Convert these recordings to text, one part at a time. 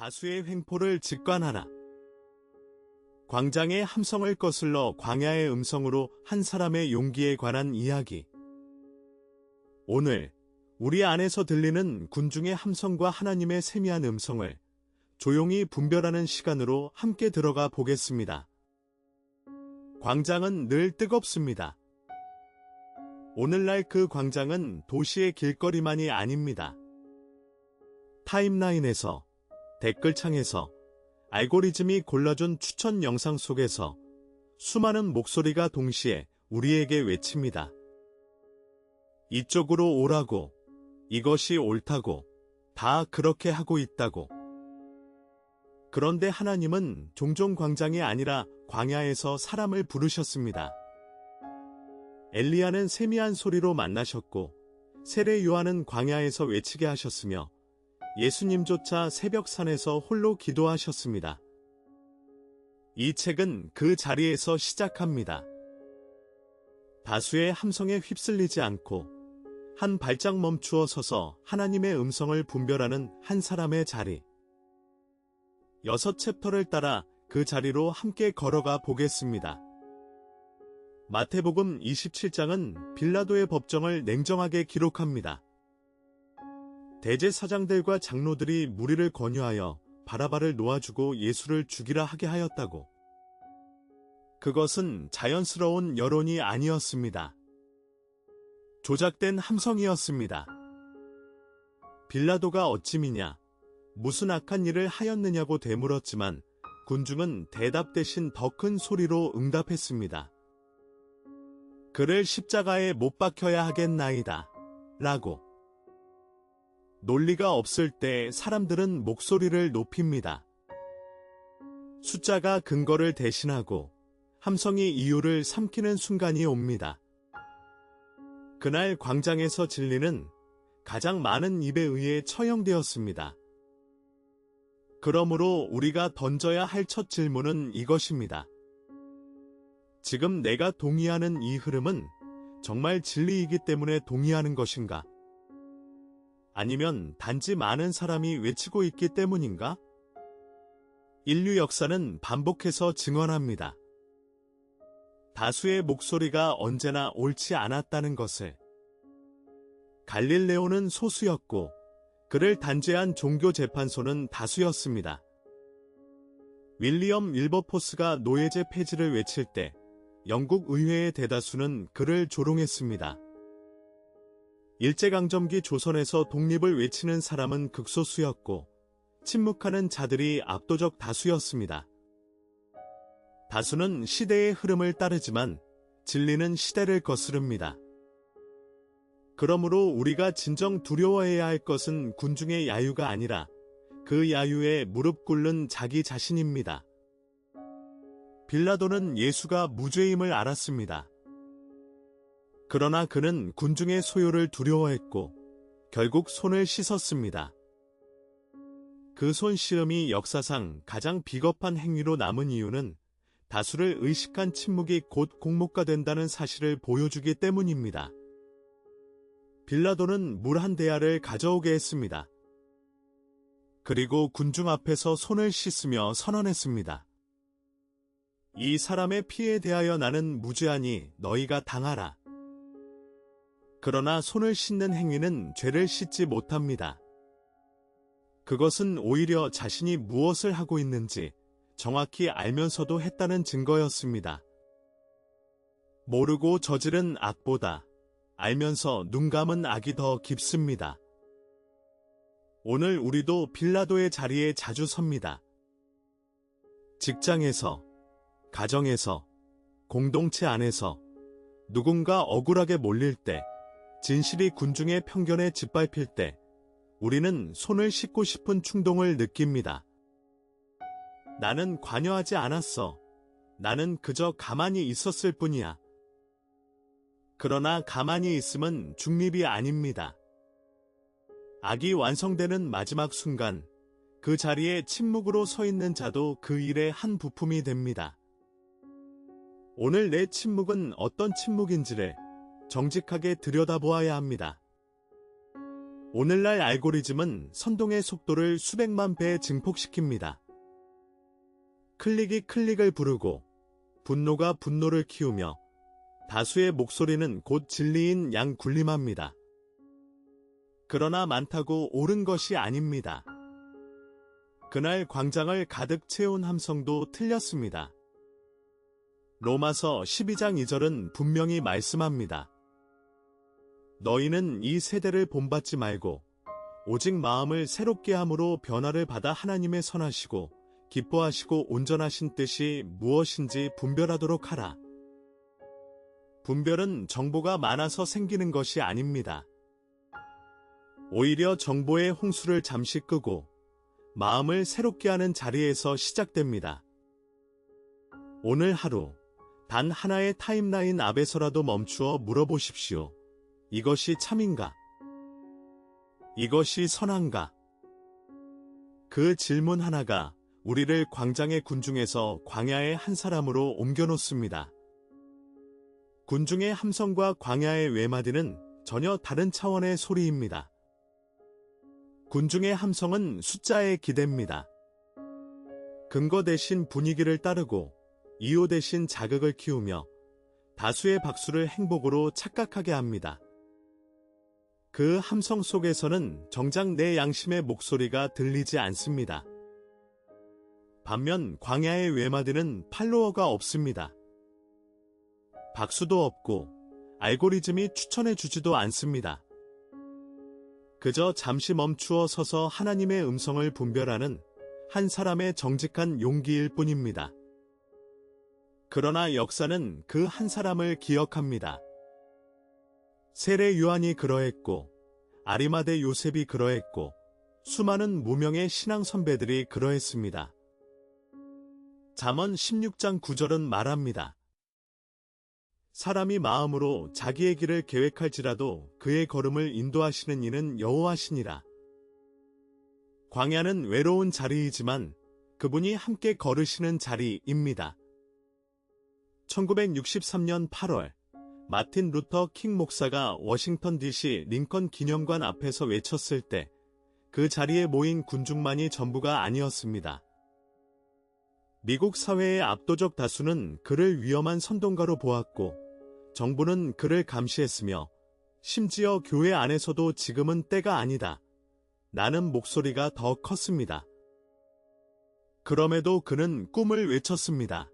다수의 횡포를 직관하라. 광장의 함성을 거슬러 광야의 음성으로 한 사람의 용기에 관한 이야기. 오늘 우리 안에서 들리는 군중의 함성과 하나님의 세미한 음성을 조용히 분별하는 시간으로 함께 들어가 보겠습니다. 광장은 늘 뜨겁습니다. 오늘날 그 광장은 도시의 길거리만이 아닙니다. 타임라인에서, 댓글창에서, 알고리즘이 골라준 추천 영상 속에서 수많은 목소리가 동시에 우리에게 외칩니다. 이쪽으로 오라고, 이것이 옳다고, 다 그렇게 하고 있다고. 그런데 하나님은 종종 광장이 아니라 광야에서 사람을 부르셨습니다. 엘리야는 세미한 소리로 만나셨고, 세례 요한은 광야에서 외치게 하셨으며, 예수님조차 새벽산에서 홀로 기도하셨습니다. 이 책은 그 자리에서 시작합니다. 다수의 함성에 휩쓸리지 않고 한 발짝 멈추어 서서 하나님의 음성을 분별하는 한 사람의 자리. 6챕터를 따라 그 자리로 함께 걸어가 보겠습니다. 마태복음 27장은 빌라도의 법정을 냉정하게 기록합니다. 대제사장들과 장로들이 무리를 권유하여 바라바를 놓아주고 예수를 죽이라 하게 하였다고. 그것은 자연스러운 여론이 아니었습니다. 조작된 함성이었습니다. 빌라도가 어찌미냐, 무슨 악한 일을 하였느냐고 되물었지만 군중은 대답 대신 더 큰 소리로 응답했습니다. 그를 십자가에 못 박혀야 하겠나이다. 라고. 논리가 없을 때 사람들은 목소리를 높입니다. 숫자가 근거를 대신하고 함성이 이유를 삼키는 순간이 옵니다. 그날 광장에서 진리는 가장 많은 입에 의해 처형되었습니다. 그러므로 우리가 던져야 할 첫 질문은 이것입니다. 지금 내가 동의하는 이 흐름은 정말 진리이기 때문에 동의하는 것인가? 아니면 단지 많은 사람이 외치고 있기 때문인가? 인류 역사는 반복해서 증언합니다. 다수의 목소리가 언제나 옳지 않았다는 것을. 갈릴레오는 소수였고 그를 단죄한 종교재판소는 다수였습니다. 윌리엄 윌버포스가 노예제 폐지를 외칠 때 영국 의회의 대다수는 그를 조롱했습니다. 일제강점기 조선에서 독립을 외치는 사람은 극소수였고 침묵하는 자들이 압도적 다수였습니다. 다수는 시대의 흐름을 따르지만 진리는 시대를 거스릅니다. 그러므로 우리가 진정 두려워해야 할 것은 군중의 야유가 아니라 그 야유에 무릎 꿇는 자기 자신입니다. 빌라도는 예수가 무죄임을 알았습니다. 그러나 그는 군중의 소요를 두려워했고 결국 손을 씻었습니다. 그 손시음이 역사상 가장 비겁한 행위로 남은 이유는 다수를 의식한 침묵이 곧 공목가 된다는 사실을 보여주기 때문입니다. 빌라도는 물 한 대야를 가져오게 했습니다. 그리고 군중 앞에서 손을 씻으며 선언했습니다. 이 사람의 피에 대하여 나는 무죄하니 너희가 당하라. 그러나 손을 씻는 행위는 죄를 씻지 못합니다. 그것은 오히려 자신이 무엇을 하고 있는지 정확히 알면서도 했다는 증거였습니다. 모르고 저지른 악보다 알면서 눈 감은 악이 더 깊습니다. 오늘 우리도 빌라도의 자리에 자주 섭니다. 직장에서, 가정에서, 공동체 안에서 누군가 억울하게 몰릴 때, 진실이 군중의 편견에 짓밟힐 때 우리는 손을 씻고 싶은 충동을 느낍니다. 나는 관여하지 않았어. 나는 그저 가만히 있었을 뿐이야. 그러나 가만히 있음은 중립이 아닙니다. 악이 완성되는 마지막 순간 그 자리에 침묵으로 서 있는 자도 그 일의 한 부품이 됩니다. 오늘 내 침묵은 어떤 침묵인지를 정직하게 들여다보아야 합니다. 오늘날 알고리즘은 선동의 속도를 수백만 배 증폭시킵니다. 클릭이 클릭을 부르고 분노가 분노를 키우며 다수의 목소리는 곧 진리인 양 군림합니다. 그러나 많다고 옳은 것이 아닙니다. 그날 광장을 가득 채운 함성도 틀렸습니다. 로마서 12장 2절은 분명히 말씀합니다. 너희는 이 세대를 본받지 말고 오직 마음을 새롭게 함으로 변화를 받아 하나님의 선하시고 기뻐하시고 온전하신 뜻이 무엇인지 분별하도록 하라. 분별은 정보가 많아서 생기는 것이 아닙니다. 오히려 정보의 홍수를 잠시 끄고 마음을 새롭게 하는 자리에서 시작됩니다. 오늘 하루 단 하나의 타임라인 앞에서라도 멈추어 물어보십시오. 이것이 참인가? 이것이 선한가? 그 질문 하나가 우리를 광장의 군중에서 광야의 한 사람으로 옮겨놓습니다. 군중의 함성과 광야의 외마디는 전혀 다른 차원의 소리입니다. 군중의 함성은 숫자에 기댑니다. 근거 대신 분위기를 따르고 이유 대신 자극을 키우며 다수의 박수를 행복으로 착각하게 합니다. 그 함성 속에서는 정작 내 양심의 목소리가 들리지 않습니다. 반면 광야의 외마디는 팔로워가 없습니다. 박수도 없고 알고리즘이 추천해주지도 않습니다. 그저 잠시 멈추어 서서 하나님의 음성을 분별하는 한 사람의 정직한 용기일 뿐입니다. 그러나 역사는 그 한 사람을 기억합니다. 세례 요한이 그러했고 아리마대 요셉이 그러했고 수많은 무명의 신앙 선배들이 그러했습니다. 잠언 16장 9절은 말합니다. 사람이 마음으로 자기의 길을 계획할지라도 그의 걸음을 인도하시는 이는 여호와시니라. 광야는 외로운 자리이지만 그분이 함께 걸으시는 자리입니다. 1963년 8월 마틴 루터 킹 목사가 워싱턴 DC 링컨 기념관 앞에서 외쳤을 때 그 자리에 모인 군중만이 전부가 아니었습니다. 미국 사회의 압도적 다수는 그를 위험한 선동가로 보았고 정부는 그를 감시했으며 심지어 교회 안에서도 지금은 때가 아니다. 라는 목소리가 더 컸습니다. 그럼에도 그는 꿈을 외쳤습니다.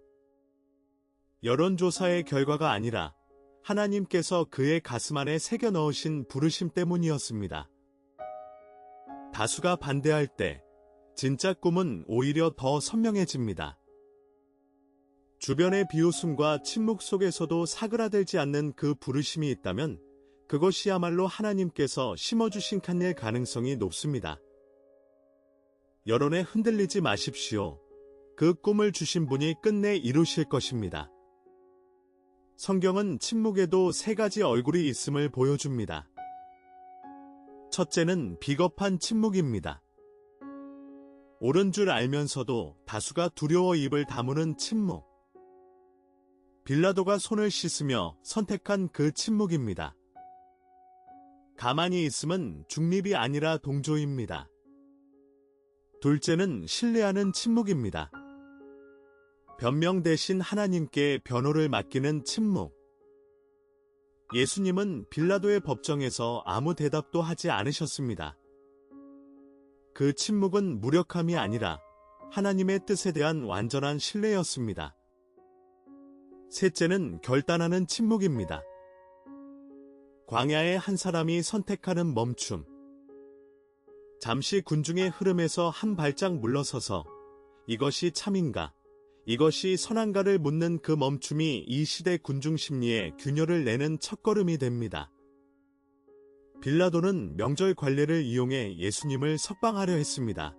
여론조사의 결과가 아니라 하나님께서 그의 가슴 안에 새겨 넣으신 부르심 때문이었습니다. 다수가 반대할 때 진짜 꿈은 오히려 더 선명해집니다. 주변의 비웃음과 침묵 속에서도 사그라들지 않는 그 부르심이 있다면 그것이야말로 하나님께서 심어주신 칸일 가능성이 높습니다. 여론에 흔들리지 마십시오. 그 꿈을 주신 분이 끝내 이루실 것입니다. 성경은 침묵에도 세 가지 얼굴이 있음을 보여줍니다. 첫째는 비겁한 침묵입니다. 옳은 줄 알면서도 다수가 두려워 입을 다무는 침묵. 빌라도가 손을 씻으며 선택한 그 침묵입니다. 가만히 있음은 중립이 아니라 동조입니다. 둘째는 신뢰하는 침묵입니다. 변명 대신 하나님께 변호를 맡기는 침묵. 예수님은 빌라도의 법정에서 아무 대답도 하지 않으셨습니다. 그 침묵은 무력함이 아니라 하나님의 뜻에 대한 완전한 신뢰였습니다. 셋째는 결단하는 침묵입니다. 광야의 한 사람이 선택하는 멈춤. 잠시 군중의 흐름에서 한 발짝 물러서서 이것이 참인가, 이것이 선한가를 묻는 그 멈춤이 이 시대 군중 심리에 균열을 내는 첫걸음이 됩니다. 빌라도는 명절 관례를 이용해 예수님을 석방하려 했습니다.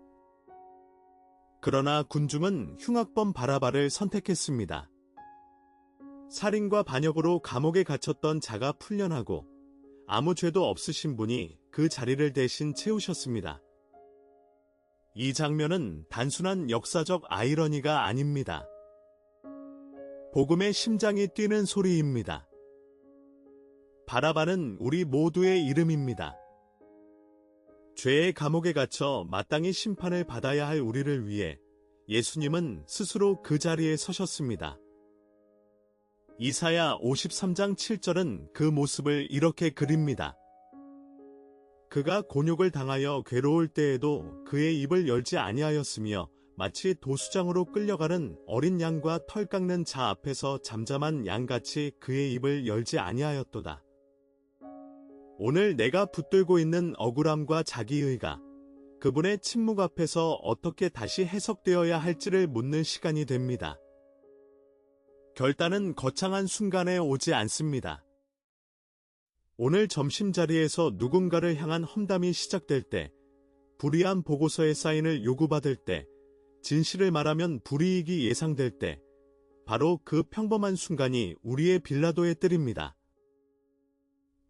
그러나 군중은 흉악범 바라바를 선택했습니다. 살인과 반역으로 감옥에 갇혔던 자가 풀려나고 아무 죄도 없으신 분이 그 자리를 대신 채우셨습니다. 이 장면은 단순한 역사적 아이러니가 아닙니다. 복음의 심장이 뛰는 소리입니다. 바라바는 우리 모두의 이름입니다. 죄의 감옥에 갇혀 마땅히 심판을 받아야 할 우리를 위해 예수님은 스스로 그 자리에 서셨습니다. 이사야 53장 7절은 그 모습을 이렇게 그립니다. 그가 곤욕을 당하여 괴로울 때에도 그의 입을 열지 아니하였으며 마치 도수장으로 끌려가는 어린 양과 털 깎는 자 앞에서 잠잠한 양같이 그의 입을 열지 아니하였도다. 오늘 내가 붙들고 있는 억울함과 자기의가 그분의 침묵 앞에서 어떻게 다시 해석되어야 할지를 묻는 시간이 됩니다. 결단은 거창한 순간에 오지 않습니다. 오늘 점심자리에서 누군가를 향한 험담이 시작될 때, 불이한 보고서의 사인을 요구받을 때, 진실을 말하면 불이익이 예상될 때, 바로 그 평범한 순간이 우리의 빌라도의 뜰입니다.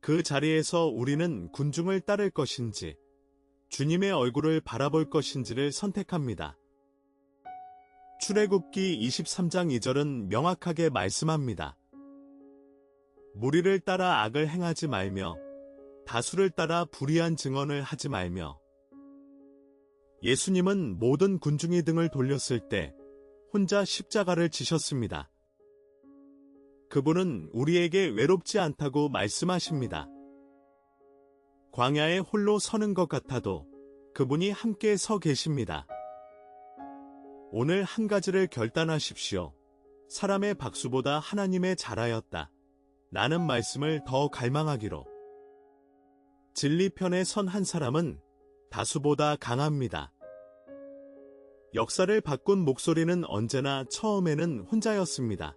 그 자리에서 우리는 군중을 따를 것인지, 주님의 얼굴을 바라볼 것인지를 선택합니다. 출애굽기 23장 2절은 명확하게 말씀합니다. 무리를 따라 악을 행하지 말며 다수를 따라 불의한 증언을 하지 말며. 예수님은 모든 군중이 등을 돌렸을 때 혼자 십자가를 지셨습니다. 그분은 우리에게 외롭지 않다고 말씀하십니다. 광야에 홀로 서는 것 같아도 그분이 함께 서 계십니다. 오늘 한 가지를 결단하십시오. 사람의 박수보다 하나님의 잘하였다. 라는 말씀을 더 갈망하기로. 진리편에 선 한 사람은 다수보다 강합니다. 역사를 바꾼 목소리는 언제나 처음에는 혼자였습니다.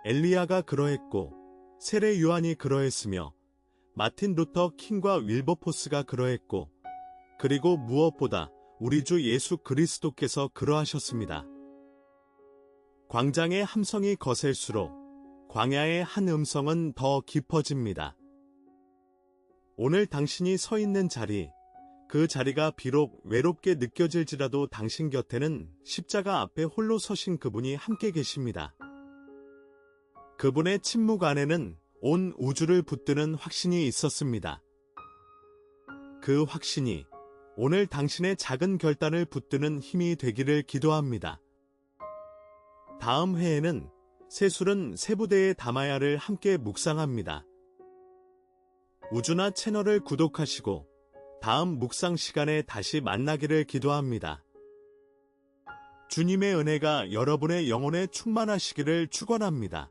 엘리야가 그러했고 세례 요한이 그러했으며 마틴 루터 킹과 윌버포스가 그러했고 그리고 무엇보다 우리 주 예수 그리스도께서 그러하셨습니다. 광장의 함성이 거셀수록 광야의 한 음성은 더 깊어집니다. 오늘 당신이 서 있는 자리, 그 자리가 비록 외롭게 느껴질지라도 당신 곁에는 십자가 앞에 홀로 서신 그분이 함께 계십니다. 그분의 침묵 안에는 온 우주를 붙드는 확신이 있었습니다. 그 확신이 오늘 당신의 작은 결단을 붙드는 힘이 되기를 기도합니다. 다음 회에는 새술은 세부대의 담아야를 함께 묵상합니다. 우주나 채널을 구독하시고 다음 묵상 시간에 다시 만나기를 기도합니다. 주님의 은혜가 여러분의 영혼에 충만하시기를 축원합니다.